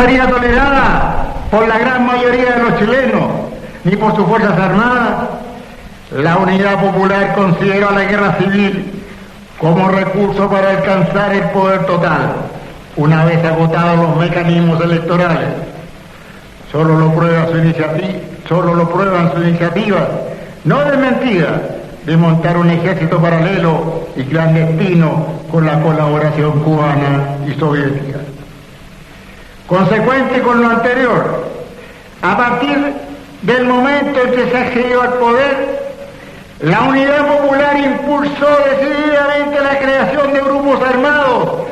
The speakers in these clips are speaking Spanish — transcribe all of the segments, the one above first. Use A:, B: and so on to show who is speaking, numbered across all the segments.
A: sería tolerada por la gran mayoría de los chilenos, ni por sus Fuerzas Armadas. La Unidad Popular consideró la guerra civil como recurso para alcanzar el poder total, una vez agotados los mecanismos electorales. Solo lo prueban su iniciativa, no desmentida, de montar un ejército paralelo y clandestino con la colaboración cubana y soviética. Consecuente con lo anterior, a partir del momento en que se accedió al poder, la Unidad Popular impulsó decididamente la creación de grupos armados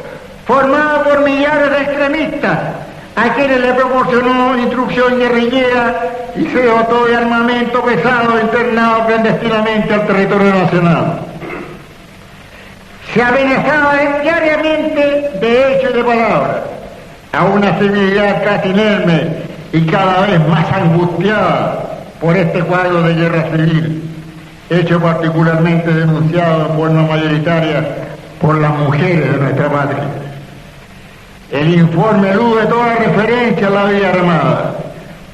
A: formados por millares de extremistas, a quienes le proporcionó instrucción guerrillera y se dotó de armamento pesado internado clandestinamente al territorio nacional. Se amenazaba diariamente de hecho y de palabra a una civilidad casi inerme y cada vez más angustiada por este cuadro de guerra civil, hecho particularmente denunciado en forma mayoritaria por las mujeres de nuestra patria. El informe elude toda referencia a la vía armada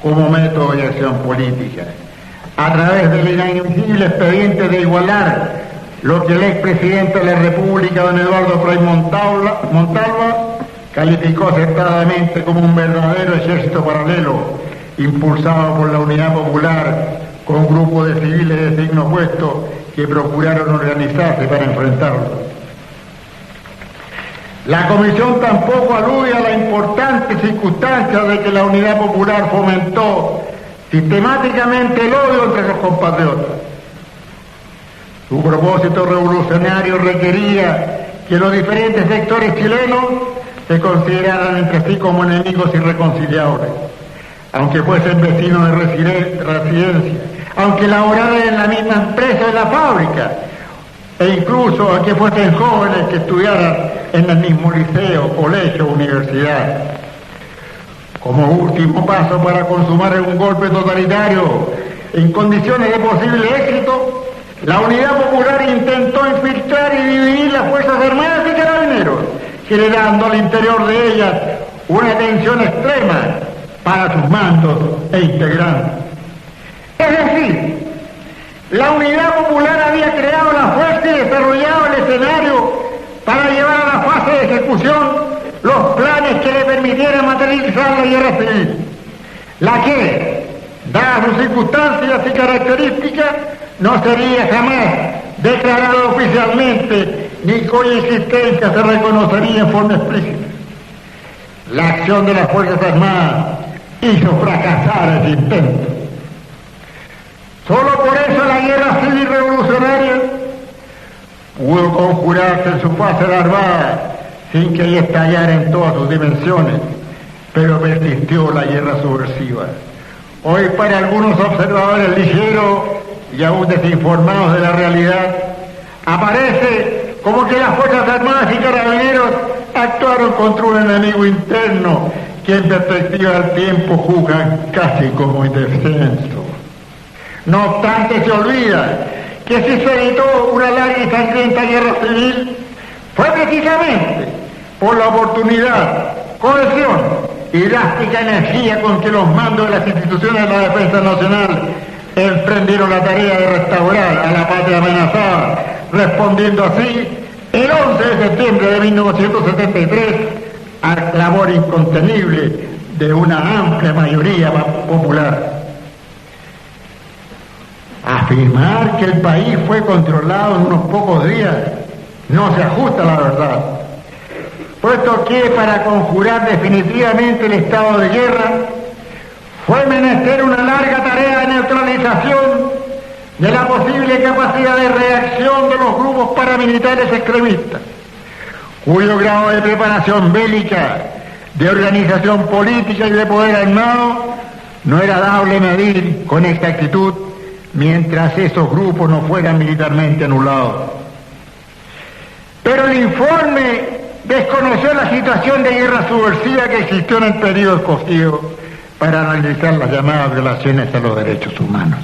A: como método de acción política, a través del inadmisible expediente de igualar lo que el expresidente de la República, don Eduardo Frei Montalva, calificó acertadamente como un verdadero ejército paralelo, impulsado por la Unidad Popular, con grupos de civiles de signo opuesto que procuraron organizarse para enfrentarlo. La Comisión tampoco alude a la importante circunstancia de que la Unidad Popular fomentó sistemáticamente el odio entre sus compatriotas. Su propósito revolucionario requería que los diferentes sectores chilenos se consideraran entre sí como enemigos irreconciliables, aunque fuesen vecinos de residencia, aunque laboraran en la misma empresa de la fábrica, e incluso aunque fuesen jóvenes que estudiaran en el mismo liceo, colegio o universidad. Como último paso para consumar un golpe totalitario en condiciones de posible éxito, la Unidad Popular intentó infiltrar y dividir las Fuerzas Armadas y Carabineros, generando al interior de ellas una tensión extrema para sus mandos e integrantes. Es decir, la Unidad Popular había creado la fuerza y desarrollado el escenario para llevar a la fase de ejecución los planes que le permitieran materializar la guerra civil, la que, dadas sus circunstancias y características, no sería jamás declarada oficialmente ni cuya existencia se reconocería en forma explícita. La acción de las Fuerzas Armadas hizo fracasar ese intento. Solo por eso la guerra civil revolucionaria pudo conjurarse en su fase larvada sin que ella estallara en todas sus dimensiones, pero persistió la guerra subversiva. Hoy, para algunos observadores ligeros y aún desinformados de la realidad, aparece como que las Fuerzas Armadas y Carabineros actuaron contra un enemigo interno que en perspectiva del tiempo juzgan casi como indefenso. No obstante, se olvida que si se evitó una larga y sangrienta guerra civil fue precisamente por la oportunidad, cohesión y drástica energía con que los mandos de las instituciones de la defensa nacional emprendieron la tarea de restaurar a la patria amenazada, respondiendo así el 11 de septiembre de 1973 a la clamor incontenible de una amplia mayoría popular. Afirmar que el país fue controlado en unos pocos días no se ajusta a la verdad, puesto que para conjurar definitivamente el estado de guerra fue menester una larga tarea de neutralización de la posible capacidad de reacción de los grupos paramilitares extremistas, cuyo grado de preparación bélica, de organización política y de poder armado no era dable medir con exactitud mientras esos grupos no fueran militarmente anulados. Pero el informe desconoció la situación de guerra subversiva que existió en el periodo escogido para analizar las llamadas violaciones a los derechos humanos.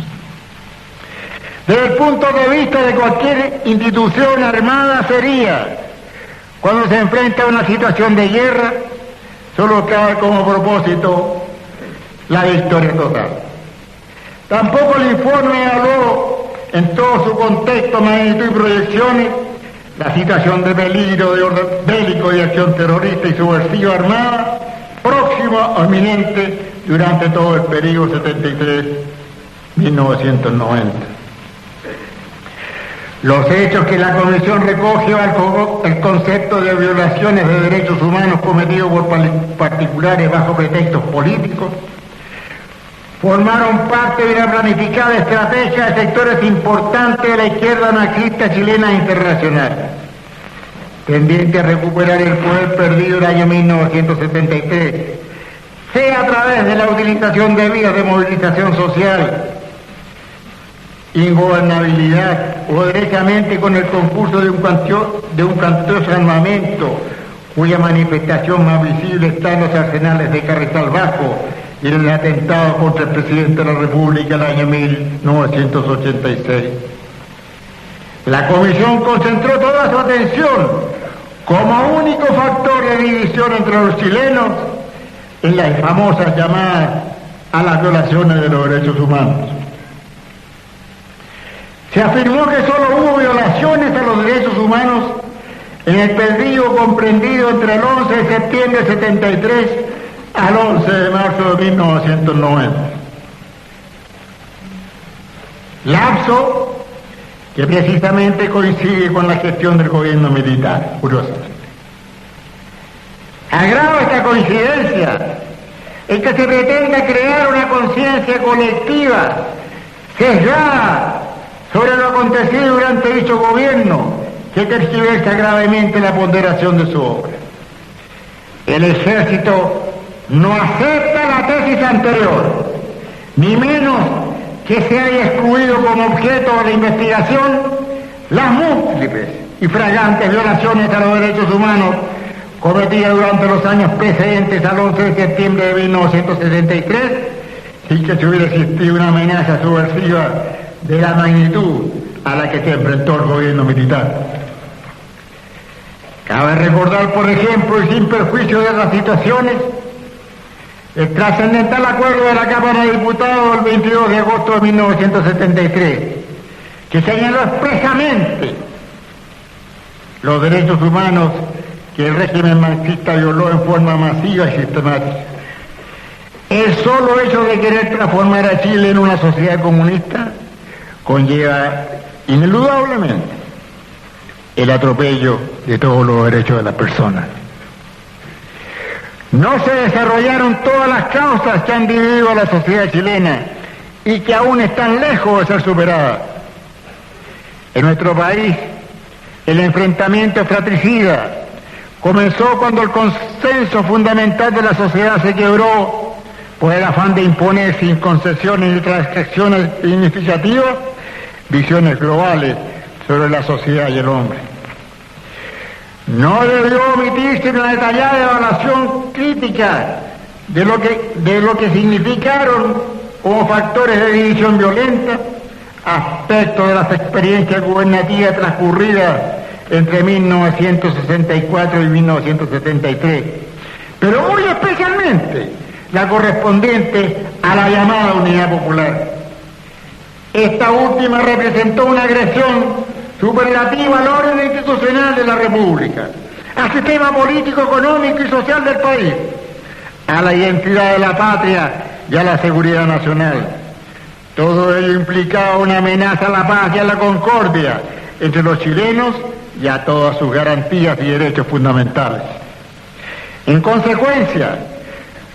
A: Desde el punto de vista de cualquier institución armada sería, cuando se enfrenta a una situación de guerra, solo cabe como propósito la victoria total. Tampoco el informe habló en todo su contexto, magnitud y proyecciones, la situación de peligro de orden bélico y acción terrorista y subversiva armada, próxima o inminente durante todo el periodo 73-1990. Los hechos que la Comisión recoge bajo el concepto de violaciones de derechos humanos cometidos por particulares bajo pretextos políticos formaron parte de una planificada estrategia de sectores importantes de la izquierda anarquista chilena internacional, tendiente a recuperar el poder perdido en el año 1973, sea a través de la utilización de vías de movilización social, ingobernabilidad o directamente con el concurso de un cuantioso armamento, cuya manifestación más visible está en los arsenales de Carrizal Bajo y en el atentado contra el presidente de la República el año 1986. La Comisión concentró toda su atención como único factor de división entre los chilenos en las famosas llamadas a las violaciones de los derechos humanos. Se afirmó que solo hubo violaciones a los derechos humanos en el periodo comprendido entre el 11 de septiembre de 73 al 11 de marzo de 1990. Lapso que precisamente coincide con la gestión del gobierno militar, curiosamente. Agrava esta coincidencia en que se pretende crear una conciencia colectiva sesgada sobre lo acontecido durante dicho gobierno, que tergiversa gravemente la ponderación de su obra. El ejército no acepta la tesis anterior, ni menos que se haya excluido como objeto de la investigación las múltiples y flagrantes violaciones a los derechos humanos cometidas durante los años precedentes al 11 de septiembre de 1973, sin que se hubiera existido una amenaza subversiva de la magnitud a la que se enfrentó el gobierno militar. Cabe recordar, por ejemplo, y sin perjuicio de las situaciones, el trascendental acuerdo de la Cámara de Diputados del 22 de agosto de 1973, que señaló expresamente los derechos humanos que el régimen marxista violó en forma masiva y sistemática. El solo hecho de querer transformar a Chile en una sociedad comunista conlleva ineludablemente el atropello de todos los derechos de las personas. No se desarrollaron todas las causas que han dividido a la sociedad chilena y que aún están lejos de ser superadas. En nuestro país, el enfrentamiento fratricida comenzó cuando el consenso fundamental de la sociedad se quebró por el afán de imponer sin concesiones ni transgresiones significativas visiones globales sobre la sociedad y el hombre. No debió omitirse una detallada evaluación crítica de lo que significaron como factores de división violenta aspectos de las experiencias gubernativas transcurridas entre 1964 y 1973, pero muy especialmente la correspondiente a la llamada Unidad Popular. Esta última representó una agresión superlativa al orden institucional de la República, al sistema político, económico y social del país, a la identidad de la patria y a la seguridad nacional. Todo ello implicaba una amenaza a la paz y a la concordia entre los chilenos y a todas sus garantías y derechos fundamentales. En consecuencia,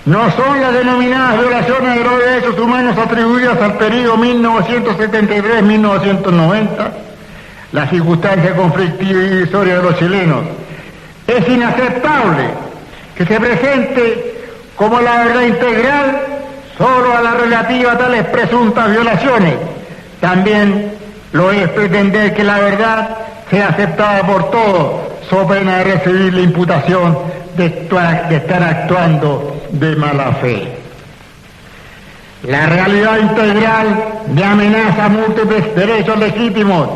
A: no son las denominadas violaciones de los derechos humanos atribuidas al periodo 1973-1990 la circunstancia conflictiva y divisoria de los chilenos. Es inaceptable que se presente como la verdad integral solo a la relativa a tales presuntas violaciones. También lo es pretender que la verdad sea aceptada por todos, so pena de recibir la imputación de estar actuando de mala fe. La realidad integral de amenaza a múltiples derechos legítimos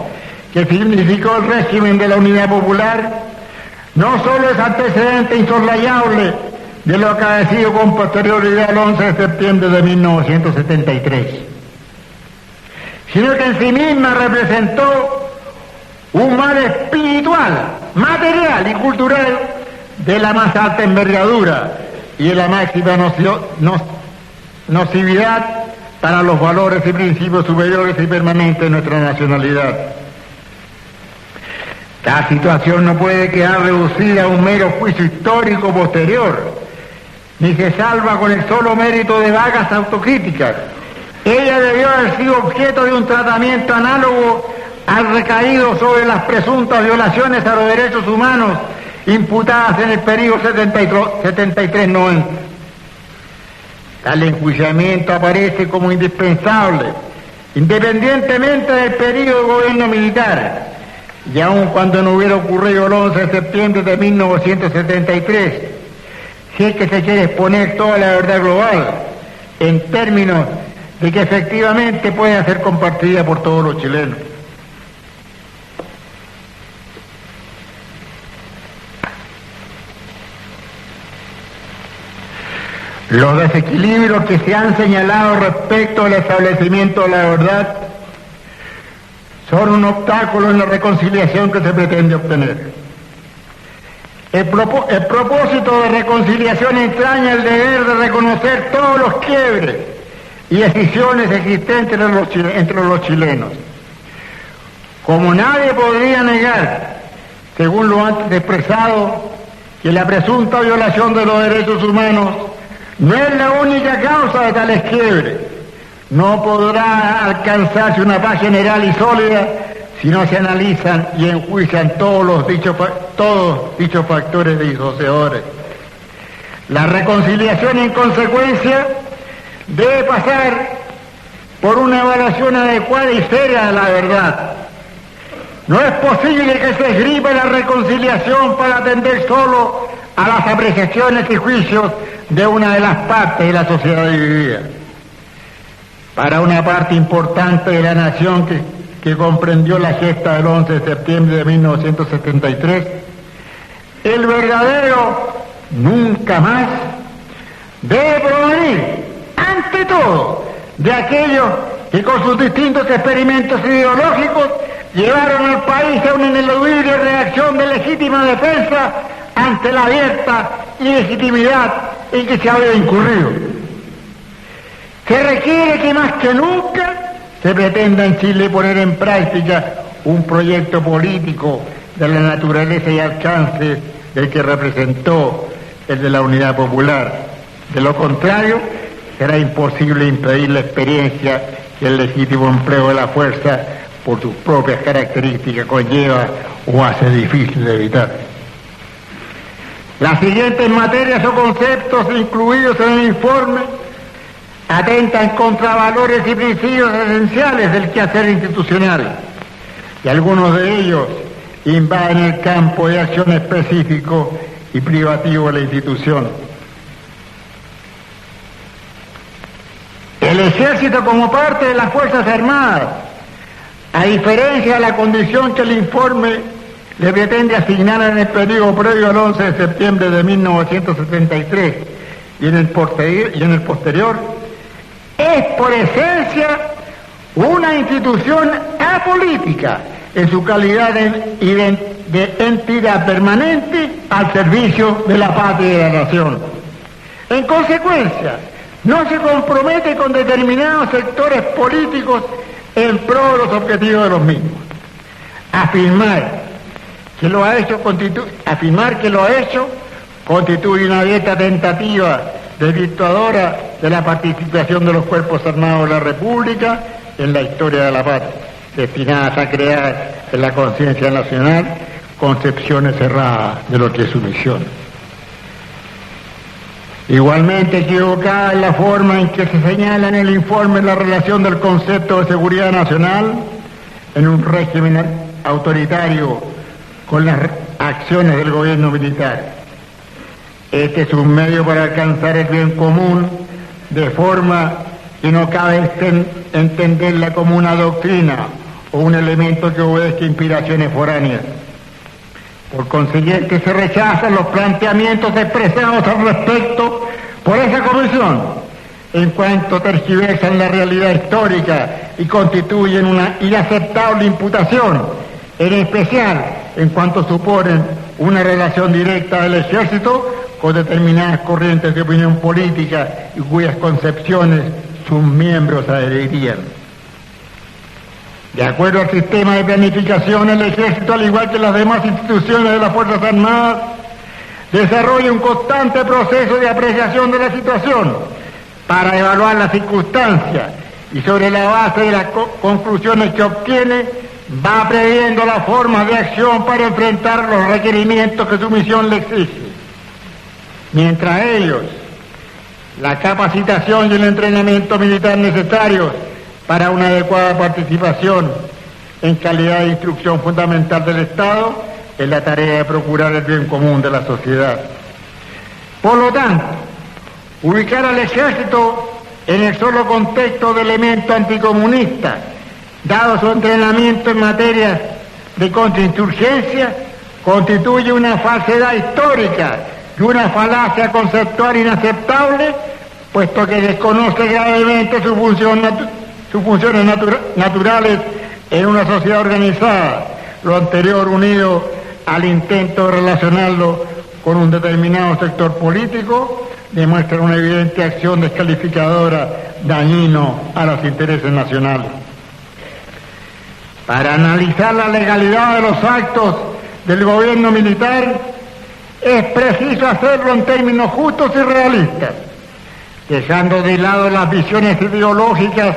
A: que significó el régimen de la Unidad Popular no solo es antecedente insoslayable de lo acaecido con posterioridad al 11 de septiembre de 1973, sino que en sí misma representó un mal espiritual, material y cultural de la más alta envergadura y de la máxima nocividad para los valores y principios superiores y permanentes de nuestra nacionalidad. La situación no puede quedar reducida a un mero juicio histórico posterior, ni se salva con el solo mérito de vagas autocríticas. Ella debió haber sido objeto de un tratamiento análogo al recaído sobre las presuntas violaciones a los derechos humanos imputadas en el periodo 73-90. Tal enjuiciamiento aparece como indispensable, independientemente del periodo de gobierno militar, y aun cuando no hubiera ocurrido el 11 de septiembre de 1973, si es que se quiere exponer toda la verdad global, en términos de que efectivamente puede ser compartida por todos los chilenos. Los desequilibrios que se han señalado respecto al establecimiento de la verdad son un obstáculo en la reconciliación que se pretende obtener. El propósito de reconciliación entraña el deber de reconocer todos los quiebres y decisiones existentes entre los chilenos. Como nadie podría negar, según lo antes expresado, que la presunta violación de los derechos humanos no es la única causa de tales quiebres. No podrá alcanzarse una paz general y sólida si no se analizan y enjuician todos dichos factores disociadores. La reconciliación, en consecuencia, debe pasar por una evaluación adecuada y seria de la verdad. No es posible que se esgrima la reconciliación para atender solo a las apreciaciones y juicios de una de las partes de la sociedad dividida. Para una parte importante de la nación que comprendió la gesta del 11 de septiembre de 1973, el verdadero nunca más debe provenir, ante todo, de aquellos que con sus distintos experimentos ideológicos llevaron al país a una ineludible reacción de legítima defensa ante la abierta ilegitimidad en que se había incurrido. Se requiere que más que nunca se pretenda en Chile poner en práctica un proyecto político de la naturaleza y alcance del que representó el de la Unidad Popular. De lo contrario, será imposible impedir la experiencia que el legítimo empleo de la fuerza por sus propias características conlleva o hace difícil de evitar. Las siguientes materias o conceptos incluidos en el informe atentan contra valores y principios esenciales del quehacer institucional, y algunos de ellos invaden el campo de acción específico y privativo de la institución. El ejército como parte de las Fuerzas Armadas, a diferencia de la condición que el informe le pretende asignar en el periodo previo al 11 de septiembre de 1973 y en el posterior, es por esencia una institución apolítica en su calidad de entidad permanente al servicio de la patria y de la nación. En consecuencia, no se compromete con determinados sectores políticos en pro de los objetivos de los mismos. Afirmar que lo ha hecho constituye una abierta tentativa desvirtuadora de la participación de los cuerpos armados de la República en la historia de la patria, destinadas a crear en la conciencia nacional concepciones erradas de lo que es su misión. Igualmente equivocada es la forma en que se señala en el informe la relación del concepto de seguridad nacional en un régimen autoritario con las acciones del gobierno militar. Este es un medio para alcanzar el bien común, de forma que no cabe entenderla como una doctrina o un elemento que obedezca inspiraciones foráneas. Por consiguiente, se rechazan los planteamientos expresados al respecto por esa comisión, en cuanto tergiversan la realidad histórica y constituyen una inaceptable imputación, en especial en cuanto suponen una relación directa del ejército con determinadas corrientes de opinión política y cuyas concepciones sus miembros adherirían. De acuerdo al sistema de planificación, el ejército, al igual que las demás instituciones de las Fuerzas Armadas, desarrolla un constante proceso de apreciación de la situación para evaluar las circunstancias y sobre la base de las conclusiones que obtiene, va previendo las formas de acción para enfrentar los requerimientos que su misión le exige. Mientras ellos, la capacitación y el entrenamiento militar necesarios para una adecuada participación en calidad de instrucción fundamental del Estado en la tarea de procurar el bien común de la sociedad. Por lo tanto, ubicar al ejército en el solo contexto de elemento anticomunista, dado su entrenamiento en materias de contrainsurgencia, constituye una falsedad histórica y una falacia conceptual inaceptable, puesto que desconoce gravemente sus funciones naturales en una sociedad organizada, lo anterior unido al intento de relacionarlo con un determinado sector político, demuestra una evidente acción descalificadora dañino a los intereses nacionales. Para analizar la legalidad de los actos del gobierno militar, es preciso hacerlo en términos justos y realistas, dejando de lado las visiones ideológicas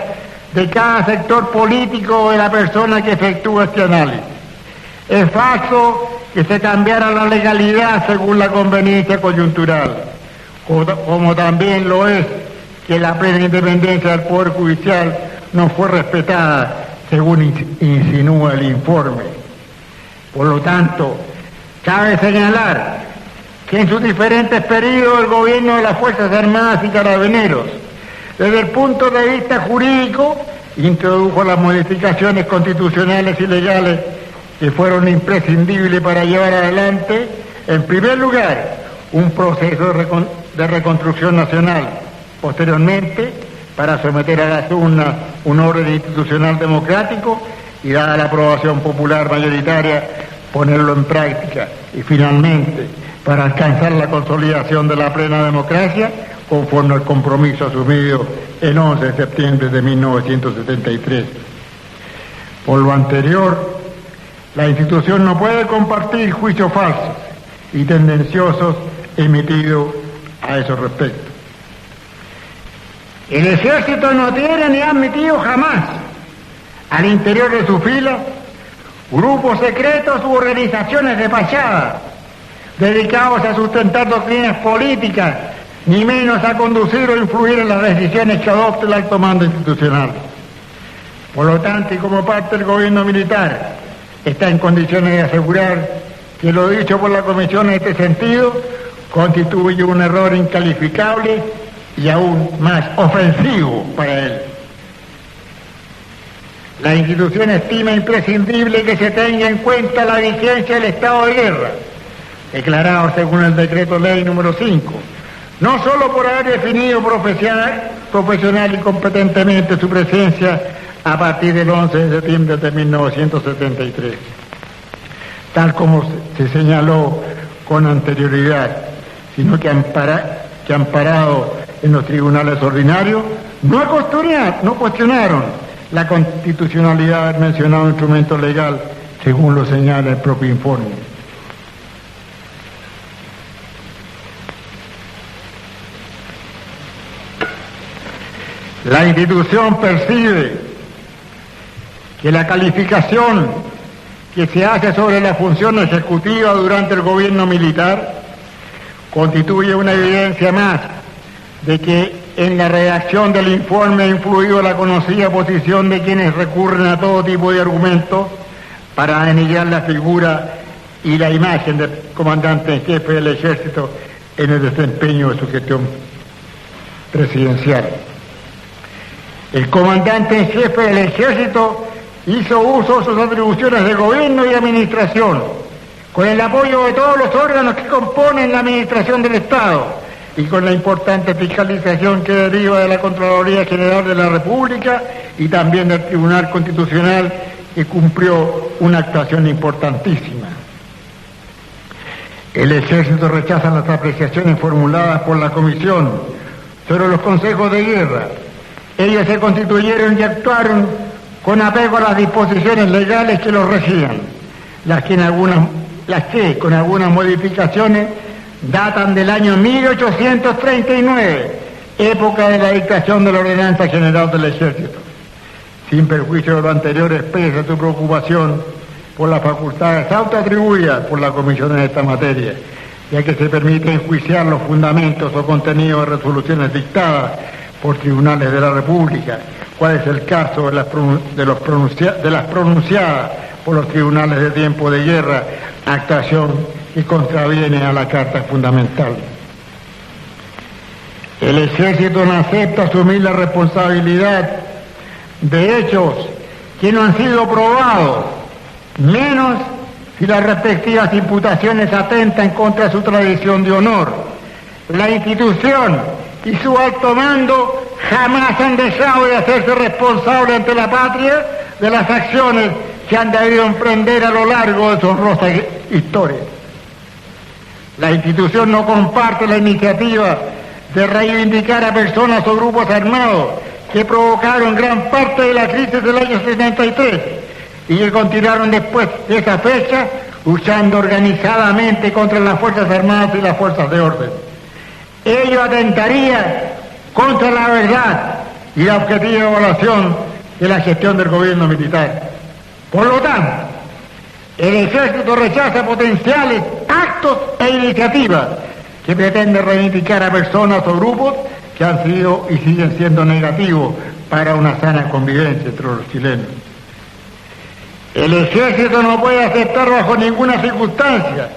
A: de cada sector político o de la persona que efectúa este análisis. Es falso que se cambiara la legalidad según la conveniencia coyuntural, como también lo es que la plena independencia del Poder Judicial no fue respetada según insinúa el informe. Por lo tanto, cabe señalar que en sus diferentes periodos el gobierno de las Fuerzas Armadas y Carabineros, desde el punto de vista jurídico, introdujo las modificaciones constitucionales y legales que fueron imprescindibles para llevar adelante, en primer lugar, un proceso de reconstrucción nacional. Posteriormente, para someter a las urnas un orden institucional democrático y, dada la aprobación popular mayoritaria, ponerlo en práctica. Y finalmente, para alcanzar la consolidación de la plena democracia, conforme al compromiso asumido el 11 de septiembre de 1973. Por lo anterior, la institución no puede compartir juicios falsos y tendenciosos emitidos a esos respectos. El ejército no tiene ni ha admitido jamás al interior de sus filas grupos secretos u organizaciones de fachada dedicados a sustentar doctrinas políticas, ni menos a conducir o influir en las decisiones que adopte el alto mando institucional. Por lo tanto, y como parte del gobierno militar, está en condiciones de asegurar que lo dicho por la Comisión en este sentido constituye un error incalificable y aún más ofensivo para él. La institución estima imprescindible que se tenga en cuenta la vigencia del estado de guerra, declarado según el decreto ley número 5, no solo por haber definido profesional y competentemente su presencia a partir del 11 de septiembre de 1973, tal como se señaló con anterioridad, sino que amparado en los tribunales ordinarios, no cuestionaron la constitucionalidad del mencionado instrumento legal, según lo señala el propio informe. La institución percibe que la calificación que se hace sobre la función ejecutiva durante el gobierno militar constituye una evidencia más de que en la redacción del informe ha influido la conocida posición de quienes recurren a todo tipo de argumentos para denigrar la figura y la imagen del comandante en jefe del ejército en el desempeño de su gestión presidencial. El comandante en jefe del ejército hizo uso de sus atribuciones de gobierno y administración con el apoyo de todos los órganos que componen la administración del Estado y con la importante fiscalización que deriva de la Contraloría General de la República y también del Tribunal Constitucional, que cumplió una actuación importantísima. El Ejército rechaza las apreciaciones formuladas por la Comisión sobre los consejos de guerra. Ellos se constituyeron y actuaron con apego a las disposiciones legales que los regían, las que con algunas modificaciones datan del año 1839, época de la dictación de la Ordenanza General del Ejército. Sin perjuicio de lo anterior, expresa su preocupación por las facultades autoatribuidas por la Comisión en esta materia, ya que se permite enjuiciar los fundamentos o contenidos de resoluciones dictadas por tribunales de la República, cuál es el caso de las pronunciadas por los tribunales de tiempo de guerra, actuación que contraviene a la Carta Fundamental. El Ejército no acepta asumir la responsabilidad de hechos que no han sido probados, menos si las respectivas imputaciones atentan contra su tradición de honor. La institución y su alto mando jamás han dejado de hacerse responsables ante la patria de las acciones que han debido emprender a lo largo de su honrosa historia. La institución no comparte la iniciativa de reivindicar a personas o grupos armados que provocaron gran parte de la crisis del año 73 y que continuaron después de esa fecha luchando organizadamente contra las Fuerzas Armadas y las Fuerzas de Orden. Ello atentaría contra la verdad y la objetiva evaluación de la gestión del gobierno militar. Por lo tanto, el Ejército rechaza potenciales actos e iniciativas que pretenden reivindicar a personas o grupos que han sido y siguen siendo negativos para una sana convivencia entre los chilenos. El Ejército no puede aceptar bajo ninguna circunstancia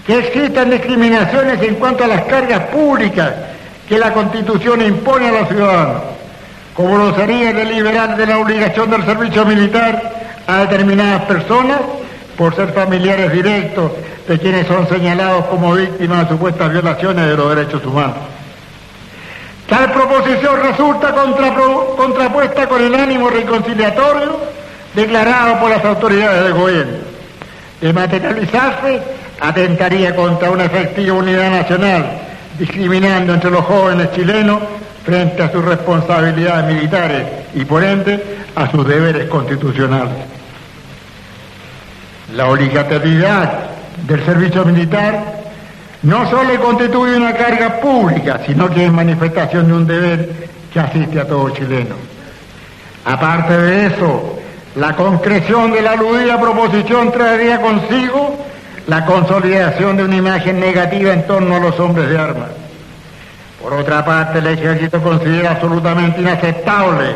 A: que existan discriminaciones en cuanto a las cargas públicas que la Constitución impone a los ciudadanos, como lo sería deliberar de la obligación del servicio militar a determinadas personas por ser familiares directos de quienes son señalados como víctimas de supuestas violaciones de los derechos humanos. Tal proposición resulta contrapuesta con el ánimo reconciliatorio declarado por las autoridades del gobierno. De materializarse, atentaría contra una efectiva unidad nacional, discriminando entre los jóvenes chilenos frente a sus responsabilidades militares y por ende a sus deberes constitucionales. La obligatoriedad del servicio militar no solo constituye una carga pública, sino que es manifestación de un deber que asiste a todo chileno. Aparte de eso, la concreción de la aludida proposición traería consigo la consolidación de una imagen negativa en torno a los hombres de armas. Por otra parte, el Ejército considera absolutamente inaceptable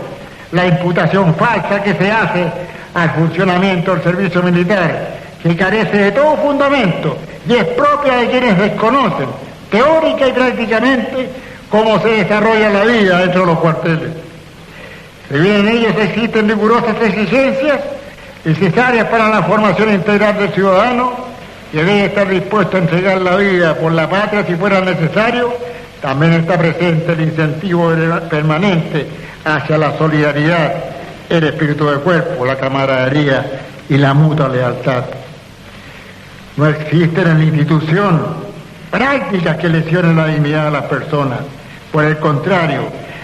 A: la imputación falsa que se hace al funcionamiento del servicio militar, que carece de todo fundamento y es propia de quienes desconocen, teórica y prácticamente, cómo se desarrolla la vida dentro de los cuarteles. Si bien en ellos existen rigurosas exigencias necesarias para la formación integral del ciudadano, que debe estar dispuesto a entregar la vida por la patria si fuera necesario, también está presente el incentivo permanente hacia la solidaridad, el espíritu de cuerpo, la camaradería y la mutua lealtad. No existen en la institución prácticas que lesionen la dignidad de las personas. Por el contrario,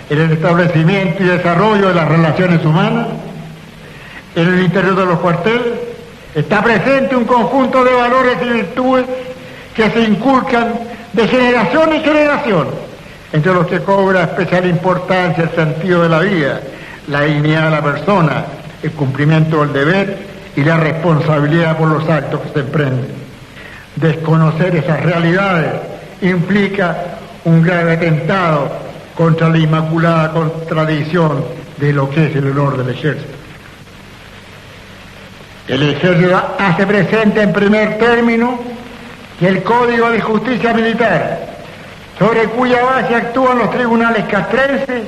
A: en el establecimiento y desarrollo de las relaciones humanas, en el interior de los cuarteles, está presente un conjunto de valores y virtudes que se inculcan de generación en generación, entre los que cobra especial importancia el sentido de la vida, la dignidad de la persona, el cumplimiento del deber y la responsabilidad por los actos que se emprenden. Desconocer esas realidades implica un grave atentado contra la inmaculada contradicción de lo que es el honor del Ejército. El Ejército hace presente en primer término que el Código de Justicia Militar, sobre cuya base actúan los tribunales castrenses,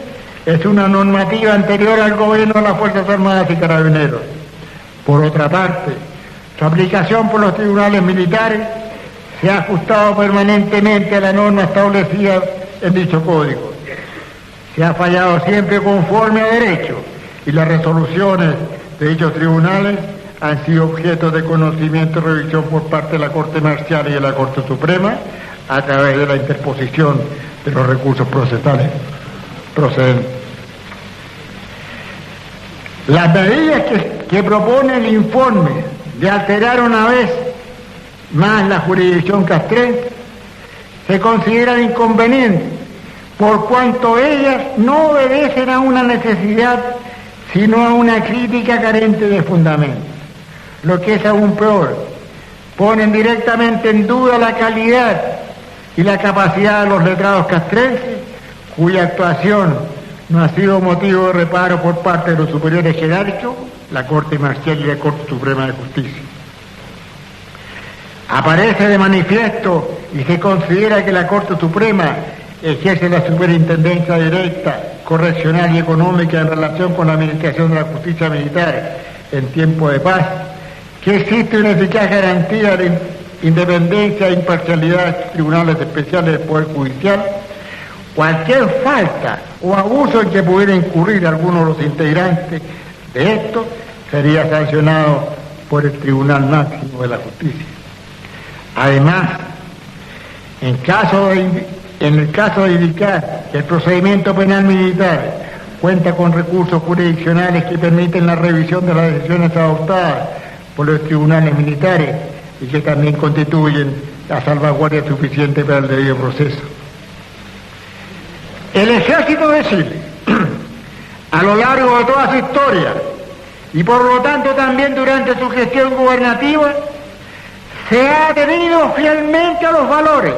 A: es una normativa anterior al gobierno de las Fuerzas Armadas y Carabineros. Por otra parte, Su aplicación por los tribunales militares se ha ajustado permanentemente a la norma establecida en dicho código. Se ha fallado siempre conforme a derecho y las resoluciones de dichos tribunales han sido objeto de conocimiento y revisión por parte de la Corte Marcial y de la Corte Suprema a través de la interposición de los recursos procesales procedentes. Las medidas que propone el informe de alterar una vez más la jurisdicción castrense se consideran inconvenientes por cuanto ellas no obedecen a una necesidad sino a una crítica carente de fundamento. Lo que es aún peor, ponen directamente en duda la calidad y la capacidad de los letrados castrenses, cuya actuación no ha sido motivo de reparo por parte de los superiores jerárquicos, la Corte Marcial y la Corte Suprema de Justicia. Aparece de manifiesto y se considera que la Corte Suprema ejerce la superintendencia directa, correccional y económica en relación con la administración de la justicia militar en tiempo de paz, que existe una eficaz garantía de independencia e imparcialidad de los tribunales especiales del Poder Judicial. Cualquier falta o abuso en que pudiera incurrir alguno de los integrantes de esto sería sancionado por el Tribunal Máximo de la Justicia. Además, en el caso de indicar que el procedimiento penal militar cuenta con recursos jurisdiccionales que permiten la revisión de las decisiones adoptadas por los tribunales militares y que también constituyen la salvaguardia suficiente para el debido proceso. El Ejército de Chile, a lo largo de toda su historia y por lo tanto también durante su gestión gubernativa, se ha adherido fielmente a los valores,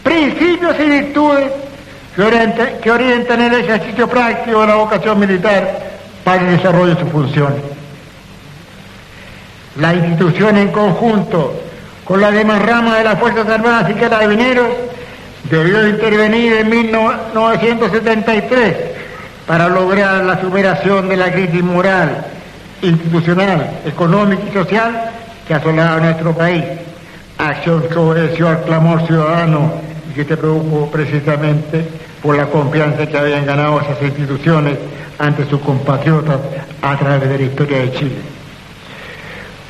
A: principios y virtudes que orientan el ejercicio práctico de la vocación militar para el desarrollo de sus funciones. La institución en conjunto con las demás ramas de las Fuerzas Armadas y Carabineros debió intervenir en 1973 para lograr la superación de la crisis moral, institucional, económica y social que asolaba a nuestro país, acción que obedeció al clamor ciudadano y que se produjo precisamente por la confianza que habían ganado esas instituciones ante sus compatriotas a través de la historia de Chile.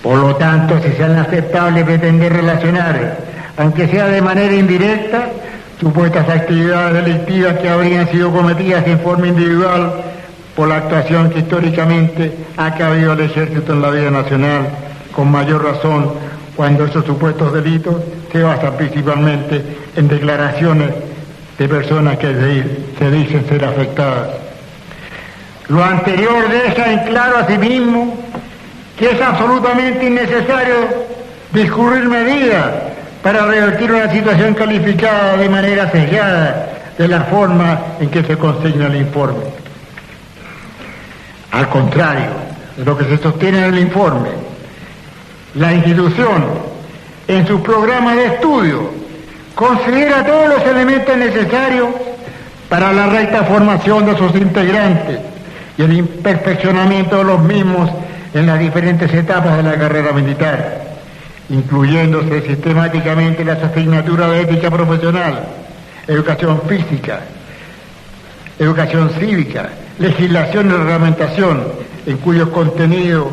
A: Por lo tanto, si se es aceptable pretender relacionar, aunque sea de manera indirecta, supuestas actividades delictivas que habrían sido cometidas en forma individual por la actuación que históricamente ha cabido al ejército en la vida nacional, con mayor razón cuando esos supuestos delitos se basan principalmente en declaraciones de personas que se dicen ser afectadas. Lo anterior deja en claro asimismo que es absolutamente innecesario discurrir medidas para revertir una situación calificada de manera sesgada de la forma en que se consigna el informe. Al contrario de lo que se sostiene en el informe, la institución, en su programa de estudio, considera todos los elementos necesarios para la recta formación de sus integrantes y el perfeccionamiento de los mismos en las diferentes etapas de la carrera militar, incluyéndose sistemáticamente las asignaturas de ética profesional, educación física, educación cívica, legislación y reglamentación, en cuyos contenidos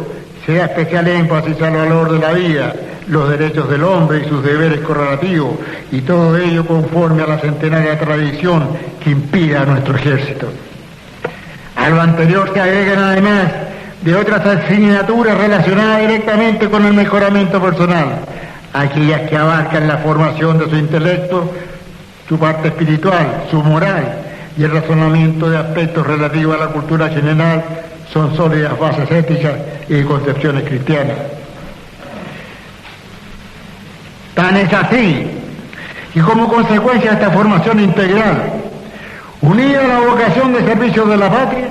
A: se da especial énfasis al valor de la vida, los derechos del hombre y sus deberes correlativos, y todo ello conforme a la centenaria tradición que inspira a nuestro ejército. A lo anterior se agregan además de otras asignaturas relacionadas directamente con el mejoramiento personal, aquellas que abarcan la formación de su intelecto, su parte espiritual, su moral y el razonamiento de aspectos relativos a la cultura general, son sólidas bases éticas y de concepciones cristianas. Tan es así, y como consecuencia de esta formación integral, unida a la vocación de servicio de la patria,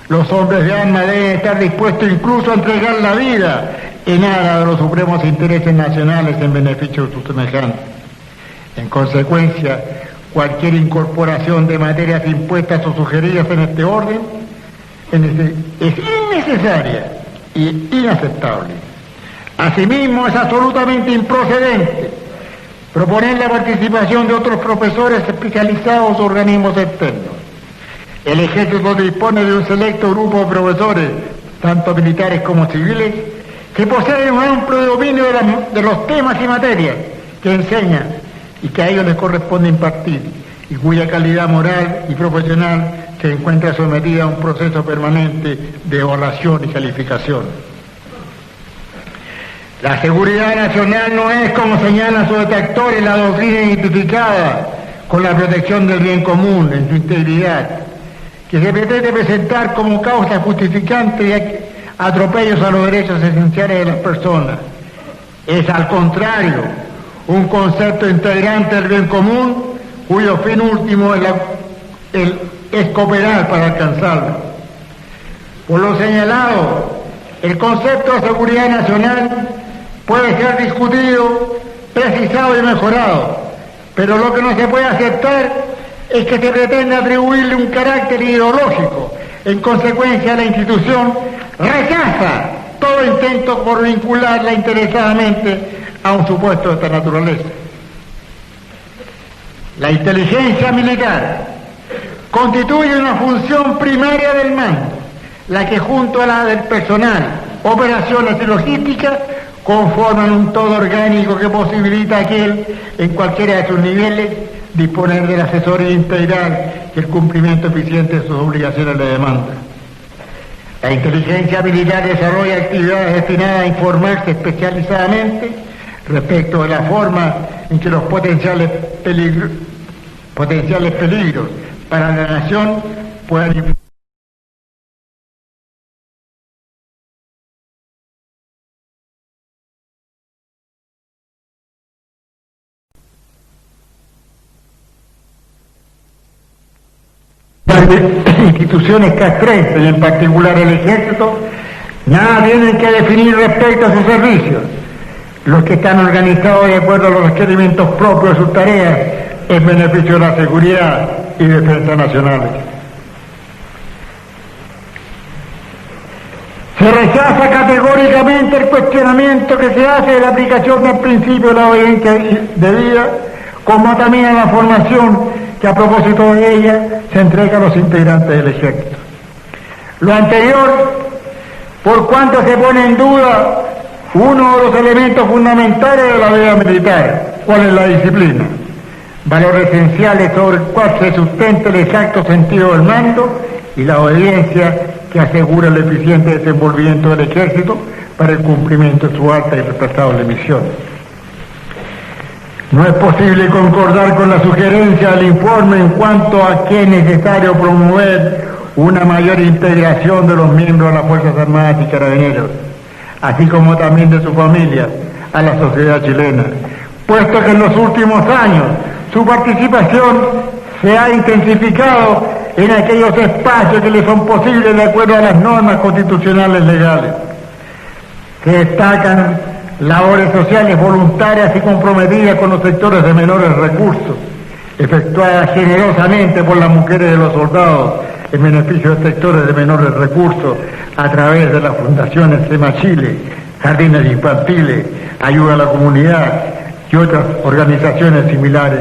A: los hombres de alma deben estar dispuestos incluso a entregar la vida en aras de los supremos intereses nacionales en beneficio de sus semejantes. En consecuencia, cualquier incorporación de materias impuestas o sugeridas en este orden es innecesaria y inaceptable, Asimismo, es absolutamente improcedente proponer la participación de otros profesores especializados o organismos externos. El Ejército dispone de un selecto grupo de profesores, tanto militares como civiles, que poseen un amplio dominio de los temas y materias que enseñan y que a ellos les corresponde impartir, y cuya calidad moral y profesional se encuentra sometida a un proceso permanente de evaluación y calificación. La seguridad nacional no es, como señalan sus detractores, la doctrina identificada con la protección del bien común en su integridad, que se pretende presentar como causa justificante de atropellos a los derechos esenciales de las personas. Es, al contrario, un concepto integrante del bien común, cuyo fin último es cooperar para alcanzarlo. Por lo señalado, el concepto de seguridad nacional puede ser discutido, precisado y mejorado, pero lo que no se puede aceptar es que se pretende atribuirle un carácter ideológico. En consecuencia, la institución rechaza todo intento por vincularla interesadamente a un supuesto de esta naturaleza. La inteligencia militar constituye una función primaria del mando, la que junto a la del personal, operaciones y logística conforman un todo orgánico que posibilita a aquel, en cualquiera de sus niveles, disponer de la asesoría integral y el cumplimiento eficiente de sus obligaciones de demanda. La inteligencia militar desarrolla actividades destinadas a informarse especializadamente respecto de la forma en que los potenciales peligros para la nación puedan instituciones castrenses y en particular el Ejército, nada tienen que definir respecto a sus servicios. Los que están organizados de acuerdo a los requerimientos propios de sus tareas en beneficio de la seguridad y defensa nacionales. Se rechaza categóricamente el cuestionamiento que se hace de la aplicación del principio de la obediencia debida, como también a la formación que a propósito de ella se entrega a los integrantes del Ejército. Lo anterior, por cuanto se pone en duda uno de los elementos fundamentales de la vida militar, ¿cuál es la disciplina? Valor esenciales sobre el cual se sustenta el exacto sentido del mando y la obediencia que asegura el eficiente desenvolvimiento del Ejército para el cumplimiento de su alta y respetable misión. No es posible concordar con la sugerencia del informe en cuanto a que es necesario promover una mayor integración de los miembros de las Fuerzas Armadas y Carabineros, así como también de su familia, a la sociedad chilena, puesto que en los últimos años su participación se ha intensificado en aquellos espacios que le son posibles de acuerdo a las normas constitucionales legales. Se destacan labores sociales voluntarias y comprometidas con los sectores de menores recursos, efectuadas generosamente por las mujeres de los soldados en beneficio de sectores de menores recursos a través de las fundaciones SEMA Chile, jardines infantiles, ayuda a la comunidad y otras organizaciones similares.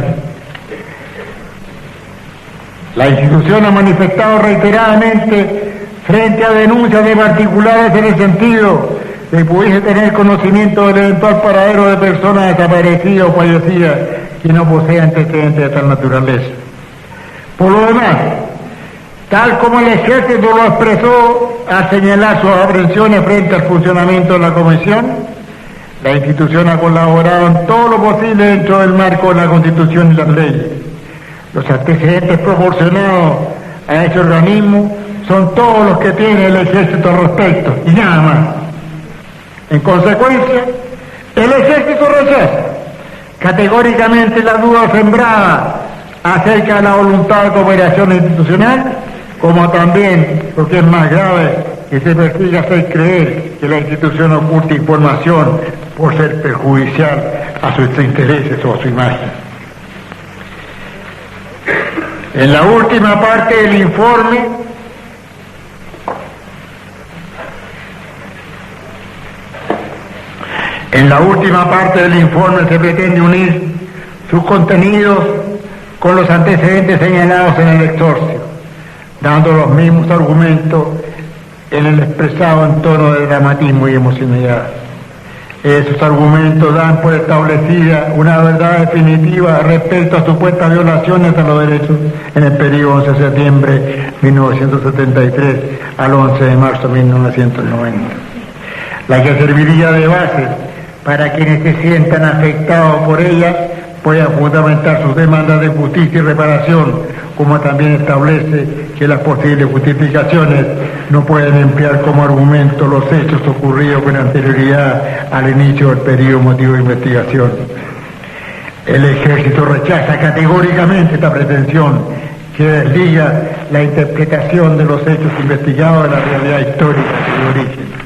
A: La institución ha manifestado reiteradamente frente a denuncias de particulares en el sentido de pudiese tener conocimiento del eventual paradero de personas desaparecidas o fallecidas que no poseen antecedentes de tal naturaleza. Por lo demás, tal como el Ejército lo expresó al señalar sus aprehensiones frente al funcionamiento de la Comisión, la institución ha colaborado en todo lo posible dentro del marco de la Constitución y las leyes. Los antecedentes proporcionados a ese organismo son todos los que tiene el Ejército al respecto, y nada más. En consecuencia, el Ejército rechaza categóricamente la duda sembrada acerca de la voluntad de cooperación institucional, como también, lo que es más grave, que se persigue hacer creer que la institución oculta información por ser perjudicial a sus intereses o a su imagen. En la última parte del informe, la última parte del informe se pretende unir sus contenidos con los antecedentes señalados en el exorcio, dando los mismos argumentos en el expresado en tono de dramatismo y emocionalidad. Esos argumentos dan por establecida una verdad definitiva respecto a supuestas violaciones a los derechos en el periodo 11 de septiembre de 1973 al 11 de marzo de 1990, la que serviría de base para quienes se sientan afectados por ella puedan fundamentar sus demandas de justicia y reparación, como también establece que las posibles justificaciones no pueden emplear como argumento los hechos ocurridos con anterioridad al inicio del periodo motivo de investigación. El Ejército rechaza categóricamente esta pretensión que desliga la interpretación de los hechos investigados de la realidad histórica de su origen.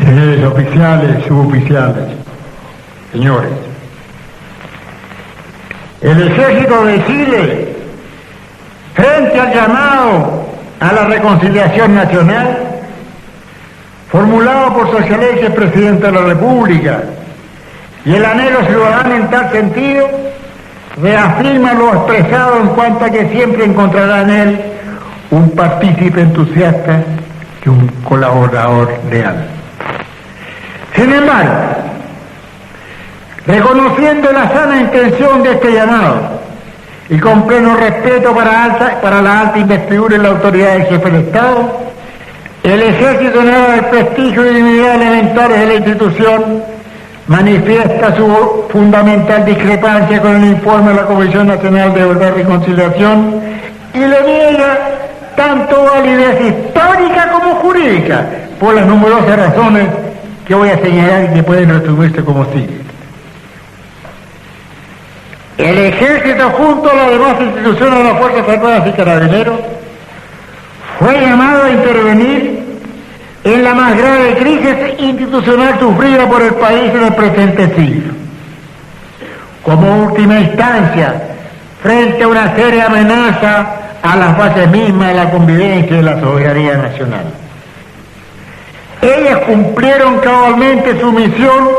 A: Señores oficiales, suboficiales, señores, el Ejército de Chile, frente al llamado a la reconciliación nacional, formulado por su excelencia el Presidente de la República, y el anhelo ciudadano en tal sentido, reafirma lo expresado en cuanto a que siempre encontrará en él un partícipe entusiasta y un colaborador leal. Sin embargo, reconociendo la sana intención de este llamado y con pleno respeto para la alta investidura y la autoridad del jefe del Estado, el Ejército, nada del prestigio y dignidad elementales de la institución, manifiesta su fundamental discrepancia con el informe de la Comisión Nacional de Verdad y Reconciliación y le niega tanto validez histórica como jurídica por las numerosas razones que voy a señalar y que pueden resumirse como sigue. El Ejército, junto a las demás instituciones de las Fuerzas Armadas y Carabineros, fue llamado a intervenir en la más grave crisis institucional sufrida por el país en el presente siglo. Como última instancia, frente a una seria amenaza a las bases mismas de la convivencia y de la soberanía nacional. Ellas cumplieron cabalmente su misión,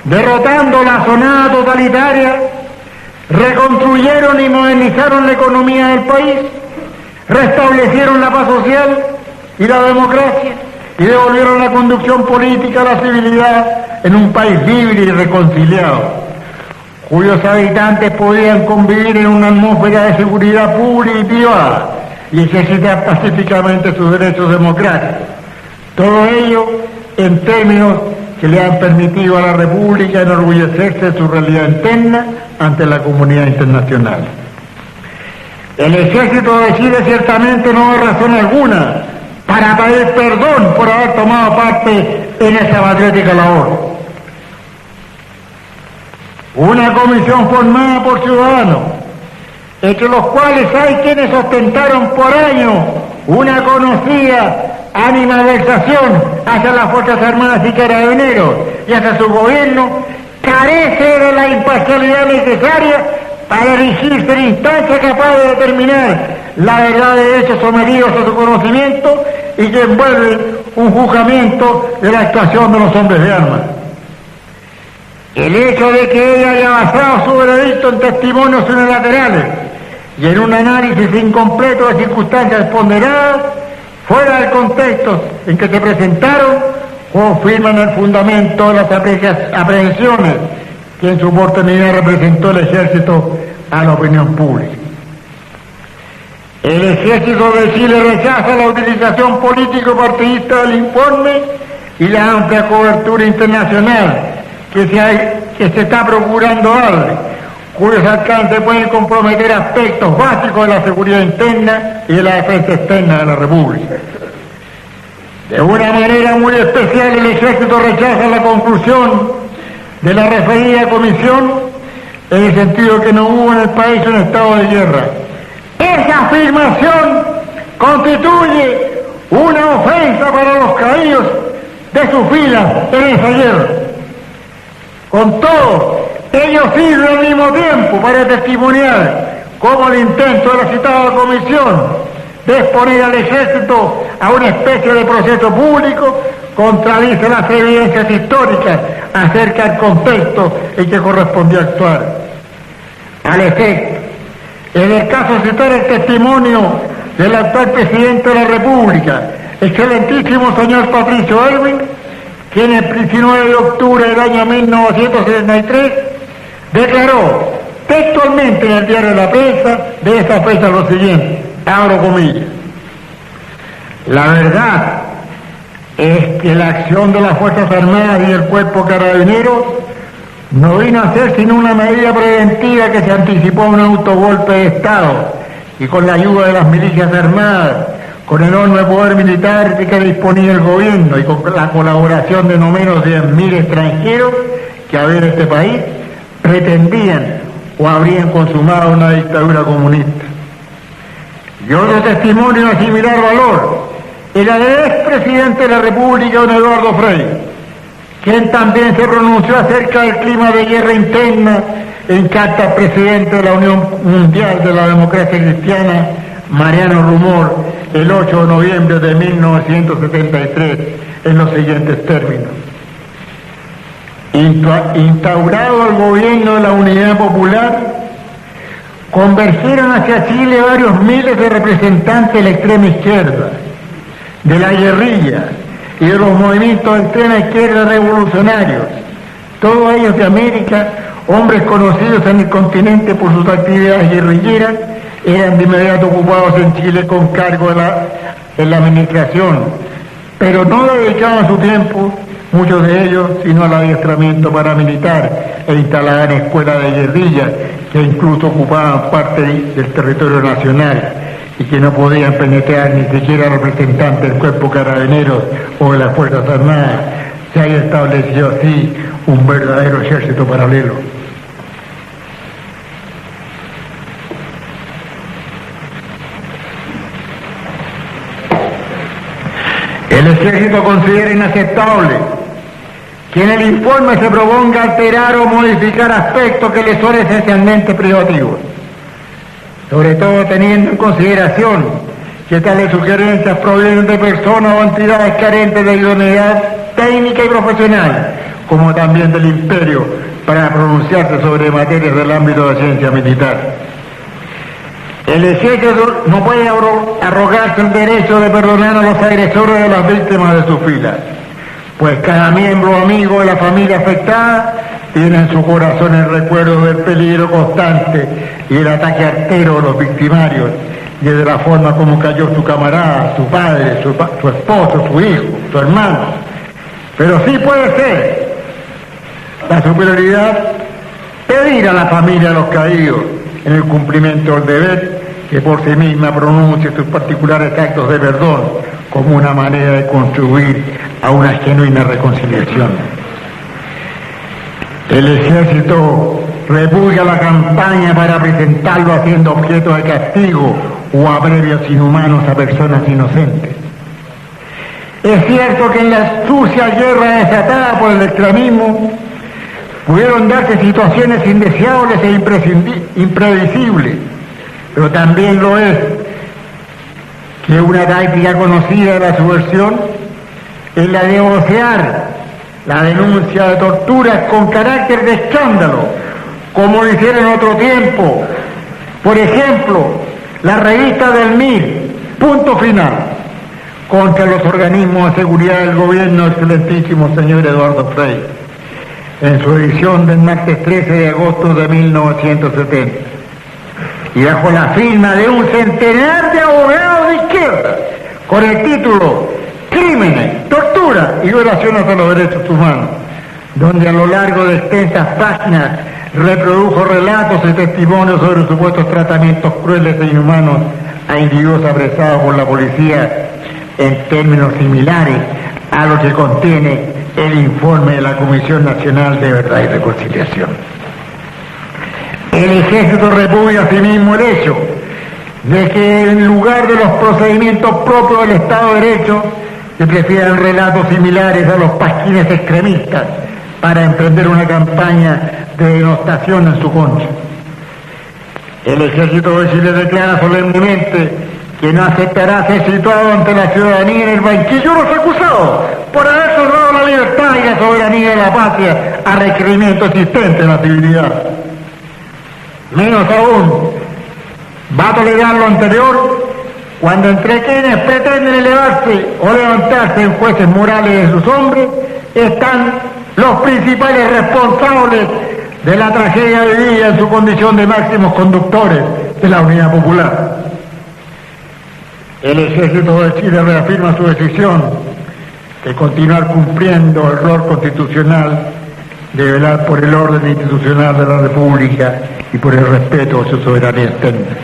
A: derrotando la sonada totalitaria, reconstruyeron y modernizaron la economía del país, restablecieron la paz social y la democracia y devolvieron la conducción política a la civilidad en un país libre y reconciliado, cuyos habitantes podían convivir en una atmósfera de seguridad pública y privada y ejercitar pacíficamente sus derechos democráticos. Todo ello en términos que le han permitido a la República enorgullecerse de su realidad interna ante la comunidad internacional. El Ejército de Chile ciertamente no hay razón alguna para pedir perdón por haber tomado parte en esa patriótica labor. Una comisión formada por ciudadanos, entre los cuales hay quienes ostentaron por años una conocida animadversación hacia las Fuerzas Armadas y Carabineros y hacia su gobierno, carece de la imparcialidad necesaria para erigirse en instancia capaz de determinar la verdad de hechos sometidos a su conocimiento y que envuelven un juzgamiento de la actuación de los hombres de armas. El hecho de que ella haya basado su veredicto en testimonios unilaterales y en un análisis incompleto de circunstancias ponderadas, fuera del contexto en que se presentaron, confirman el fundamento de las aprehensiones que en su oportunidad representó el Ejército a la opinión pública. El Ejército de Chile rechaza la utilización político-partidista del informe y la amplia cobertura internacional que se está procurando darle, cuyos alcances pueden comprometer aspectos básicos de la seguridad interna y de la defensa externa de la República. De una manera muy especial, el Ejército rechaza la conclusión de la referida comisión en el sentido que no hubo en el país un estado de guerra. Esa afirmación constituye una ofensa para los caídos de sus filas en esa guerra. Con todo, ello sirve al mismo tiempo para testimoniar cómo el intento de la citada comisión de exponer al ejército a una especie de proceso público contradice las evidencias históricas acerca del contexto en que correspondió actuar. Al efecto, en el caso de citar el testimonio del actual presidente de la República, excelentísimo señor Patricio Aylwin, quien el 19 de octubre del año 1973 declaró textualmente en el diario de la Prensa de esa fecha lo siguiente, abro comillas: la verdad es que la acción de las Fuerzas Armadas y del Cuerpo Carabineros no vino a ser sino una medida preventiva que se anticipó a un autogolpe de Estado, y con la ayuda de las milicias armadas, con el enorme poder militar de que disponía el gobierno y con la colaboración de no menos de 10.000 extranjeros que había en este país, pretendían o habrían consumado una dictadura comunista. Y otro testimonio de similar valor, el del expresidente de la República, don Eduardo Frei, quien también se pronunció acerca del clima de guerra interna en carta al presidente de la Unión Mundial de la Democracia Cristiana, Mariano Rumor, el 8 de noviembre de 1973, en los siguientes términos: instaurado el gobierno de la Unidad Popular, convergieron hacia Chile varios miles de representantes de la extrema izquierda, de la guerrilla y de los movimientos de extrema izquierda revolucionarios, todos ellos de América, hombres conocidos en el continente por sus actividades guerrilleras, eran de inmediato ocupados en Chile con cargo en la administración, pero no dedicaban su tiempo, muchos de ellos, sino al adiestramiento paramilitar, e instalaban escuelas de guerrilla que incluso ocupaban parte del territorio nacional y que no podían penetrar ni siquiera representantes del Cuerpo Carabineros o de las Fuerzas Armadas. Se haya establecido así un verdadero ejército paralelo. El ejército considera inaceptable que en el informe se proponga alterar o modificar aspectos que le son esencialmente privativos, sobre todo teniendo en consideración que tales sugerencias provienen de personas o entidades carentes de idoneidad técnica y profesional, como también del imperio, para pronunciarse sobre materias del ámbito de ciencia militar. El ejército no puede arrogarse el derecho de perdonar a los agresores de las víctimas de sus filas, pues cada miembro amigo de la familia afectada tiene en su corazón el recuerdo del peligro constante y el ataque artero de los victimarios, y de la forma como cayó su camarada, su padre, su esposo, su hijo, su hermano. Pero sí puede ser la superioridad pedir a la familia de los caídos, en el cumplimiento del deber, que por sí misma pronuncie sus particulares actos de perdón como una manera de contribuir a una genuina reconciliación. El ejército repudia la campaña para presentarlo haciendo objeto de castigo o abrevios inhumanos a personas inocentes. Es cierto que en la sucia guerra desatada por el extremismo pudieron darse situaciones indeseables e imprevisibles, pero también lo es que una táctica conocida de la subversión es la de vocear la denuncia de torturas con carácter de escándalo, como lo hicieron en otro tiempo. Por ejemplo, la revista del MIR, Punto Final, contra los organismos de seguridad del gobierno, excelentísimo señor Eduardo Frei, en su edición del martes 13 de agosto de 1970, y bajo la firma de un centenar de abogados de izquierda, con el título Crímenes, tortura y violaciones a los derechos humanos, donde a lo largo de extensas páginas reprodujo relatos y testimonios sobre supuestos tratamientos crueles e inhumanos a individuos apresados por la policía, en términos similares a lo que contiene el informe de la Comisión Nacional de Verdad y Reconciliación. El ejército repudia asimismo el hecho de que en lugar de los procedimientos propios del Estado de Derecho se prefieran relatos similares a los pasquines extremistas para emprender una campaña de denostación en su contra. El ejército de Chile declara solemnemente que no aceptará ser situado ante la ciudadanía en el banquillo de los acusados por haber sobrado la libertad y la soberanía de la patria a requerimiento existente en la civilidad. Menos aún, va a tolerar lo anterior cuando entre quienes pretenden elevarse o levantarse en jueces morales de sus hombres están los principales responsables de la tragedia vivida en su condición de máximos conductores de la Unidad Popular. El Ejército de Chile reafirma su decisión de continuar cumpliendo el rol constitucional de velar por el orden institucional de la República y por el respeto a su soberanía externa.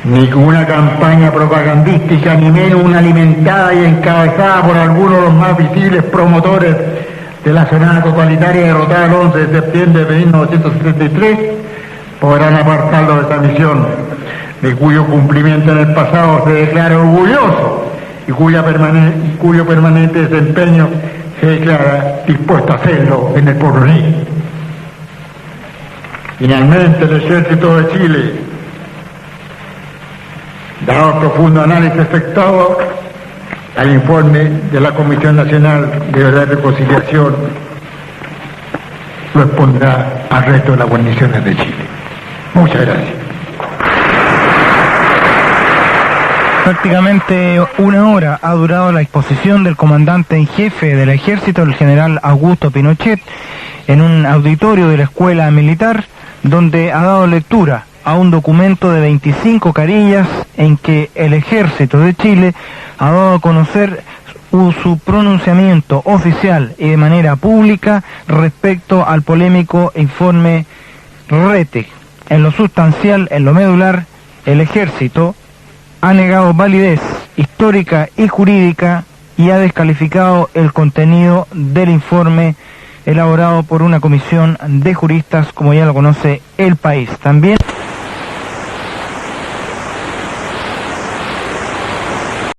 A: Ninguna campaña propagandística, ni menos una alimentada y encabezada por algunos de los más visibles promotores de la sonada totalitaria derrotada el 11 de septiembre de 1973, podrán apartarlo de esta misión, de cuyo cumplimiento en el pasado se declara orgulloso y cuyo permanente desempeño se declara dispuesto a hacerlo en el porvenir. Finalmente, el Ejército de Chile, dado el profundo análisis efectuado al informe de la Comisión Nacional de Verdad y Reconciliación, lo expondrá al resto de las guarniciones de Chile. Muchas gracias.
B: Prácticamente una hora ha durado la exposición del comandante en jefe del ejército, el general Augusto Pinochet, en un auditorio de la escuela militar, donde ha dado lectura a un documento de 25 carillas en que el ejército de Chile ha dado a conocer su pronunciamiento oficial y de manera pública respecto al polémico informe Rete. En lo sustancial, en lo medular, el ejército ha negado validez histórica y jurídica y ha descalificado el contenido del informe elaborado por una comisión de juristas, como ya lo conoce el país. También